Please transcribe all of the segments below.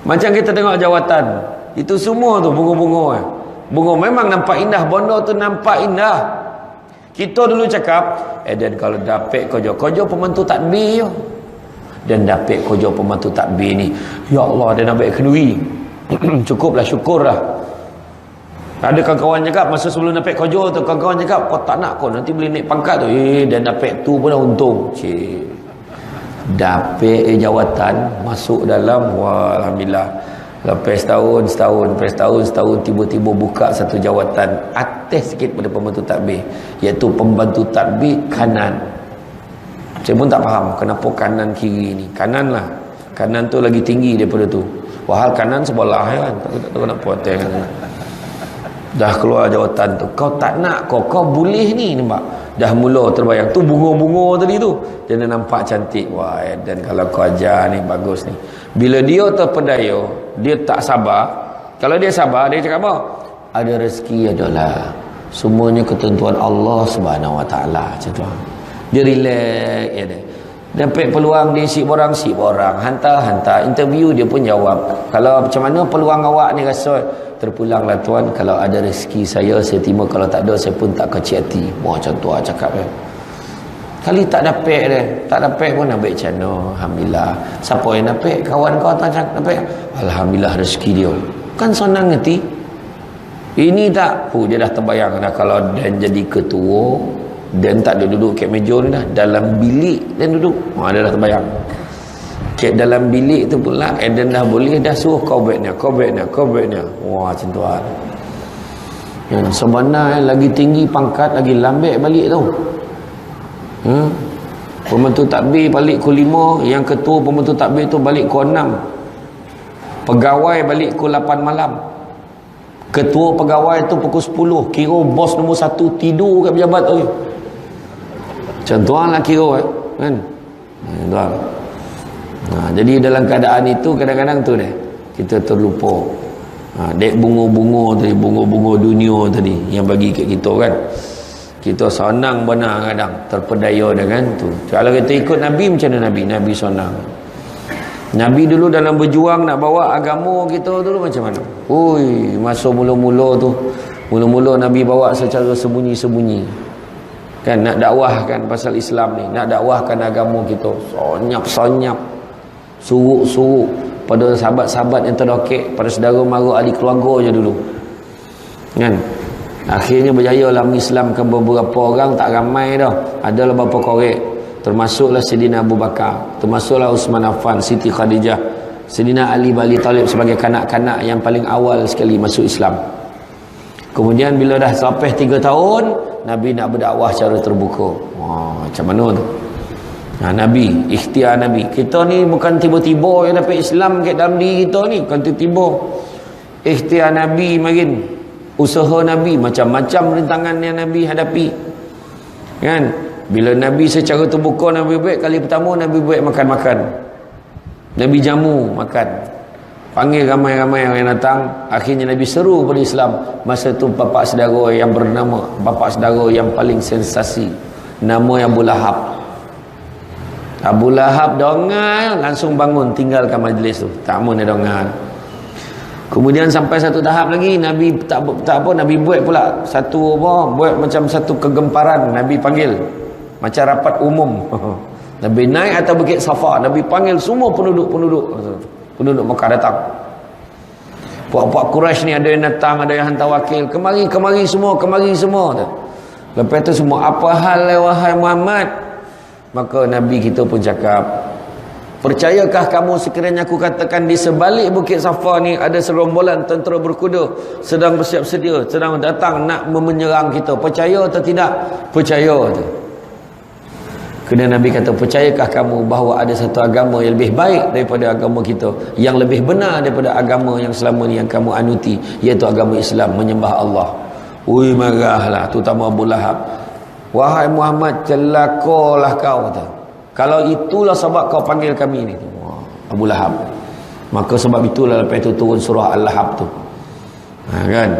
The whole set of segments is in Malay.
Macam kita tengok jawatan, itu semua tu bunga-bunga. Bunga memang nampak indah, benda tu nampak indah. Kita dulu cakap, dan kalau dapat kojo pembantu takbir, dan dapat kojo pembantu takbir ni, ya Allah, dia nak baik kenduri. Cukuplah, syukurlah. Ada kawan-kawan cakap, masa sebelum dapat kojo tu, kawan-kawan cakap, kau tak nak kau, nanti boleh naik pangkat tu. Dan dapat tu pun dah untung. Dapat jawatan, masuk dalam, wah, Alhamdulillah. Lepas setahun, tiba-tiba buka satu jawatan atas sikit pada pembantu takbir, iaitu pembantu takbir kanan. Saya pun tak faham kenapa kanan kiri ni. Kanan lah, kanan tu lagi tinggi daripada tu. Wahal kanan sebelah kan, tak tahu kenapa kan. Dah keluar jawatan tu, kau tak nak, kau boleh ni, nampak? Dah mula terbayang tu bunga-bunga tadi tu, dia nampak cantik. Wah, dan kalau kau ajar ni bagus ni. Bila dia terpedaya, dia tak sabar. Kalau dia sabar, dia cakap apa? Ada rezeki adalah semuanya ketentuan Allah Subhanahu Wa Taala. Macam tu. Dia relax ya dia. Dapat peluang dia sip orang, hantar interview dia pun jawab. Kalau macam mana peluang awak ni rasa? Terpulanglah tuan, kalau ada rezeki saya terima, kalau tak ada saya pun tak kecil hati. Macam tu cakap dia. Kali tak dapat pun ambil channel. Alhamdulillah. Siapa yang dapat? Kawan kau tak dapat? Alhamdulillah rezeki dia. Kan senang hati. Ini tak, dia dah terbayang dah kalau dan jadi ketua, dan tak ada duduk kat meja ni dah, dalam bilik dan duduk. Dia dah terbayang. Kat dalam bilik tu pula, dan dah boleh dah suruh kau baiknya. Wah, macam tu lah. Yang sebenarnya lagi tinggi pangkat, lagi lambat balik tu. Pembantu takbir balik pukul 5, yang ketua pembantu takbir tu balik pukul 6, pegawai balik pukul 8 malam. Ketua pegawai tu pukul 10. Kira bos nombor 1 tidur kat pejabat tu. Macam tu lah kira kan. Jadi dalam keadaan itu kadang-kadang tu kita terlupa. Dek bunga-bunga tadi, bunga-bunga dunia tadi yang bagi kat kita kan. Kita senang benar kadang terpedaya dengan tu. Kalau kita ikut Nabi, macam mana Nabi senang. Nabi dulu dalam berjuang nak bawa agama kita dulu macam mana? Masa mula-mula tu, mula-mula Nabi bawa secara sembunyi-sembunyi. Kan nak dakwahkan pasal Islam ni, nak dakwahkan agama kita. Sonyap, suruk-suruk pada sahabat-sahabat yang terdokek, pada saudara mara ahli keluarga je dulu. Kan? Akhirnya berjaya lah mengislamkan beberapa orang, tak ramai dah. Adalah beberapa korek. Termasuklah Sayyidina Abu Bakar, termasuklah Uthman Affan, Siti Khadijah, Sayyidina Ali bin Abi Talib sebagai kanak-kanak yang paling awal sekali masuk Islam. Kemudian bila dah sampai 3 tahun, Nabi nak berdakwah secara terbuka. Macam mana tu? Nabi, ikhtiar Nabi. Kita ni bukan tiba-tiba yang dapat Islam kat dalam diri kita ni, bukan tiba-tiba. Ikhtiar Nabi makin, usaha Nabi, macam-macam rintangan yang Nabi hadapi. Kan? Bila Nabi secara terbuka Nabi buat, kali pertama Nabi buat makan-makan. Nabi jamu makan. Panggil ramai-ramai yang datang. Akhirnya Nabi seru pada Islam. Masa tu bapa saudara yang bernama, bapa saudara yang paling sensasi, nama Abu Lahab. Abu Lahab dengar, langsung bangun tinggalkan majlis tu. Tak mau dia dengar. Kemudian sampai satu tahap lagi, Nabi tak apa, Nabi buat pula satu buat macam satu kegemparan. Nabi panggil macam rapat umum. Nabi naik atas bukit Safa, Nabi panggil semua penduduk Mekah datang. Puak-puak Quraisy ni ada yang datang, ada yang hantar wakil, kemari semua. Lepas tu semua, apa hal wahai Muhammad? Maka Nabi kita pun cakap, percayakah kamu sekiranya aku katakan di sebalik bukit Safa ni ada serombolan tentera berkuda sedang bersiap sedia, sedang datang nak menyerang kita. Percaya atau tidak? Percaya tu. Kemudian Nabi kata, percayakah kamu bahawa ada satu agama yang lebih baik daripada agama kita, yang lebih benar daripada agama yang selama ni yang kamu anuti, iaitu agama Islam, menyembah Allah. Marahlah terutama Abu Lahab. Wahai Muhammad, celakalah kau kata. Kalau itulah sebab kau panggil kami ni. Abu Lahab. Maka sebab itulah lepas itu turun surah Al-Lahab tu. Kan?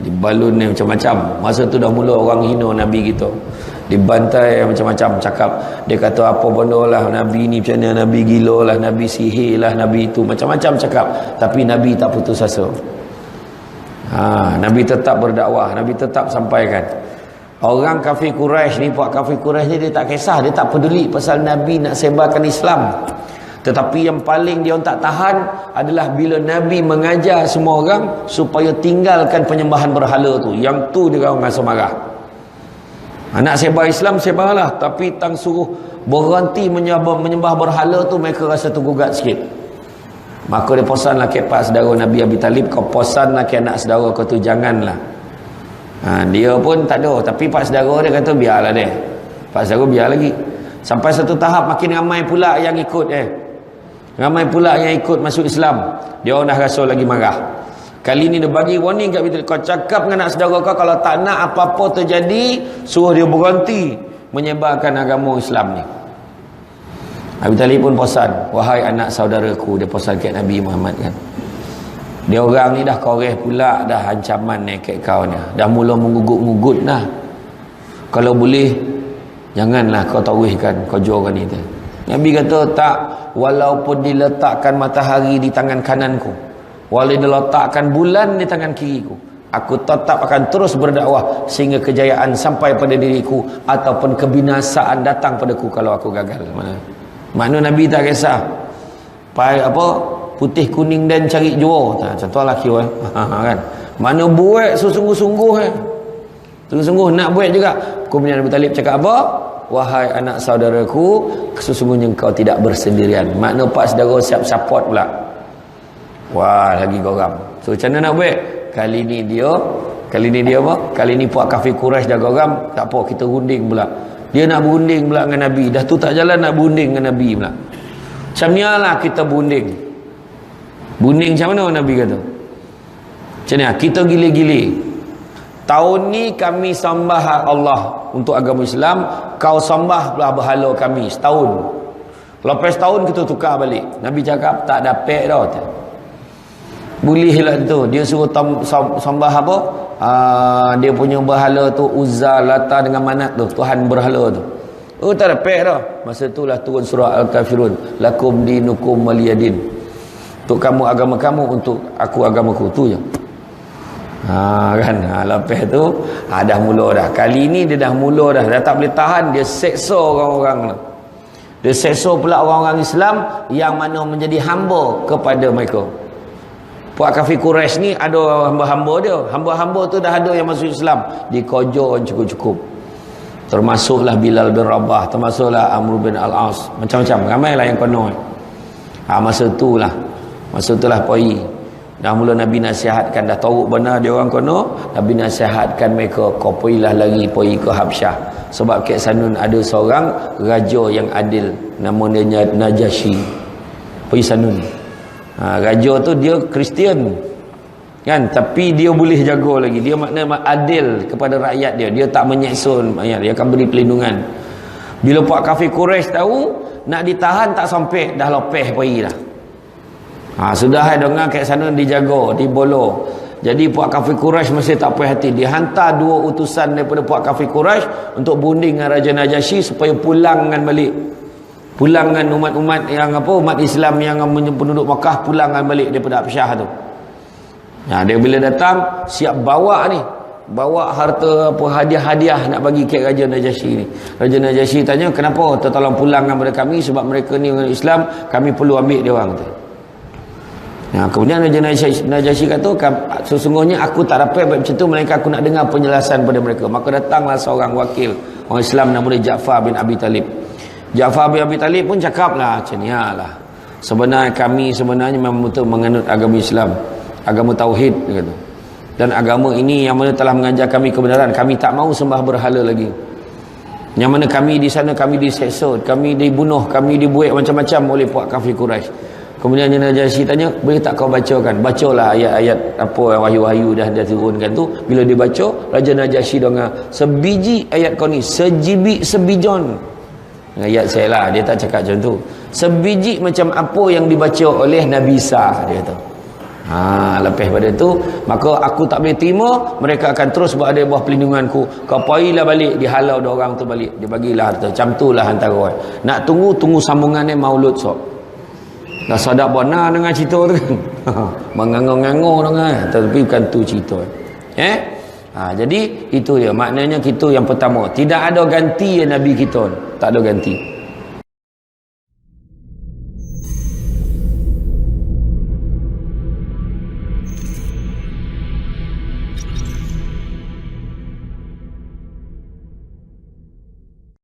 Di balun ni macam-macam. Masa tu dah mula orang hina Nabi kita. dibantai macam-macam, cakap dia kata apa benda lah, Nabi ni macam mana, Nabi gila lah, Nabi sihir lah, Nabi itu macam-macam cakap. Tapi Nabi tak putus asa. Nabi tetap berdakwah, Nabi tetap sampaikan. Orang kafir Quraisy ni, puak kafir Quraisy ni, dia tak kisah, dia tak peduli pasal Nabi nak sebarkan Islam. Tetapi yang paling dia tak tahan adalah bila Nabi mengajar semua orang supaya tinggalkan penyembahan berhala tu. Yang tu dia orang rasa marah. Nak sebar Islam, sebarlah, tapi tang suruh berhenti menyembah berhala tu, mereka rasa tergugat sikit. Maka dia pesanlah ke pak saudara Nabi Abi Talib, kau pesanlah ke anak saudara kau tu, janganlah. Dia pun tak ada, tapi pak saudara dia kata biarlah dia. Pak saudara biar lagi. Sampai satu tahap makin ramai pula yang ikut ramai pula yang ikut masuk Islam. Dia orang dah rasa lagi marah. Kali ni dia bagi warning kat Abi Talib, kau cakap dengan anak saudara kau kalau tak nak apa-apa terjadi, suruh dia berhenti menyebarkan agama Islam ni. Abi Talib pun pesan, wahai anak saudaraku, dia pesan kat Nabi Muhammad kan. Dia orang ni dah koreh pula dah ancaman ni kat kau ni. Dah mula mengugut-ngugut dah. Kalau boleh janganlah kau tauhidkan, kau jual ni tu. Nabi kata tak, walaupun diletakkan matahari di tangan kananku, walaupun diletakkan bulan di tangan kiriku, aku tetap akan terus berdakwah sehingga kejayaan sampai pada diriku ataupun kebinasaan datang padaku kalau aku gagal. Makna Nabi tak kisah putih kuning dan cari jual. Contoh lelaki kan. Mana buat sungguh-sungguh sungguh-sungguh nak buat juga. Kemudian Abu Talib cakap apa? Wahai anak saudaraku, sesungguhnya engkau tidak bersendirian. Makna pak saudara siap support pula. Wah, lagi geram. So macam mana nak buat? Kali ni dia apa? Kali ni puak kafir Quraisy dah geram. Tak apa, kita runding pula. Dia nak berunding pula dengan Nabi. Dah tu tak jalan, nak berunding dengan Nabi pula. Macam ni lah kita berunding. Berunding macam mana Nabi kata? Macam ni lah, kita gile-gile. Tahun ni kami sembah Allah untuk agama Islam, kau sembah pula berhala kami setahun. Lepas setahun kita tukar balik. Nabi cakap tak dapat dah. Boleh lah tu. Dia suruh sembah apa? Dia punya berhala tu Uzza, Lata dengan Manat tu, Tuhan berhala tu. Oh tak dapat dah. Masa itulah turun surah Al-Kafirun. Lakum dinukum waliyadin. Untuk kamu agama kamu, untuk aku agamaku. Tu je. Lepas tu dah mula dah. Kali ni dia dah mula dah. Dah tak boleh tahan. Dia seksa orang-orang. Dia seksa pula orang-orang Islam yang mana menjadi hamba kepada mereka. Puak kafir Quraisy ni ada hamba-hamba dia. Hamba-hamba tu dah ada yang masuk Islam. Dikojon cukup-cukup. Termasuklah Bilal bin Rabah, termasuklah Amr bin Al-As, macam-macam. Ramailah yang konon. Masa itulah poi. Dah mula Nabi nasihatkan, dah tahu benar dia orang konon. Nabi nasihatkan mereka, kau pergilah lagi pergi ke Habsyah. Sebab kat Sanun ada seorang raja yang adil, nama dia Najasyi. Pergi Sanun. Raja tu dia Kristian kan, tapi dia boleh jaga lagi. Dia makna adil kepada rakyat dia. Dia tak menyeksa rakyat, dia akan beri pelindungan. Bila puak kafir Quraisy tahu nak ditahan tak sampai, dah lepas pergi dah. Sudah dengar kat sana dijaga, dibolo. Jadi puak kafir Quraisy masih tak puas hati. Dihantar 2 utusan daripada puak kafir Quraisy untuk berunding dengan Raja Najasyi supaya pulangkan balik. Pulangkan umat-umat yang umat Islam yang penduduk Makkah, pulangkan balik daripada Habsyah tu. Dia bila datang siap bawa harta hadiah-hadiah nak bagi ke Raja Najasyi ni. Raja Najasyi tanya, kenapa tertolong pulangkan kepada kami? Sebab mereka ni orang Islam, kami perlu ambil dia orang tu. Kemudian Raja Najasyi kata, sesungguhnya aku tak dapat buat macam tu, melainkan aku nak dengar penjelasan pada mereka. Maka datanglah seorang wakil orang Islam nama dia Ja'far bin Abi Talib. Ja'far bin Abi Talib pun cakaplah macam ni lah. Sebenarnya kami memang betul menganut agama Islam, agama tauhid dia kata. Dan agama ini yang mana telah mengajar kami kebenaran. Kami tak mahu sembah berhala lagi. Yang mana kami di sana kami diseksa, kami dibunuh, kami dibuat macam-macam oleh puak kafir Quraisy. Kemudian Najasyi tanya, boleh tak kau bacakan? Bacalah ayat-ayat apa wahyu-wahyu dah turunkan tu. Bila dia baca, Raja Najasyi dengar, sebiji ayat kau ni, sebijon. Ayat saya lah, dia tak cakap macam tu. Sebiji macam apa yang dibaca oleh Nabi Isa, dia kata. Lepas pada tu, maka aku tak boleh terima, mereka akan terus berada di bawah pelindunganku. Kau pailah balik, dihalau dia orang tu balik, dia bagilah harta. Macam tu lah antara orang. Nak tunggu sambungannya maulud sok. Dah sadar benar dengan cerita tu kan. Mengangur-ngangur dengan, tapi bukan tu cerita. Jadi itu dia maknanya. Kita yang pertama, tidak ada ganti ya Nabi kita, tak ada ganti.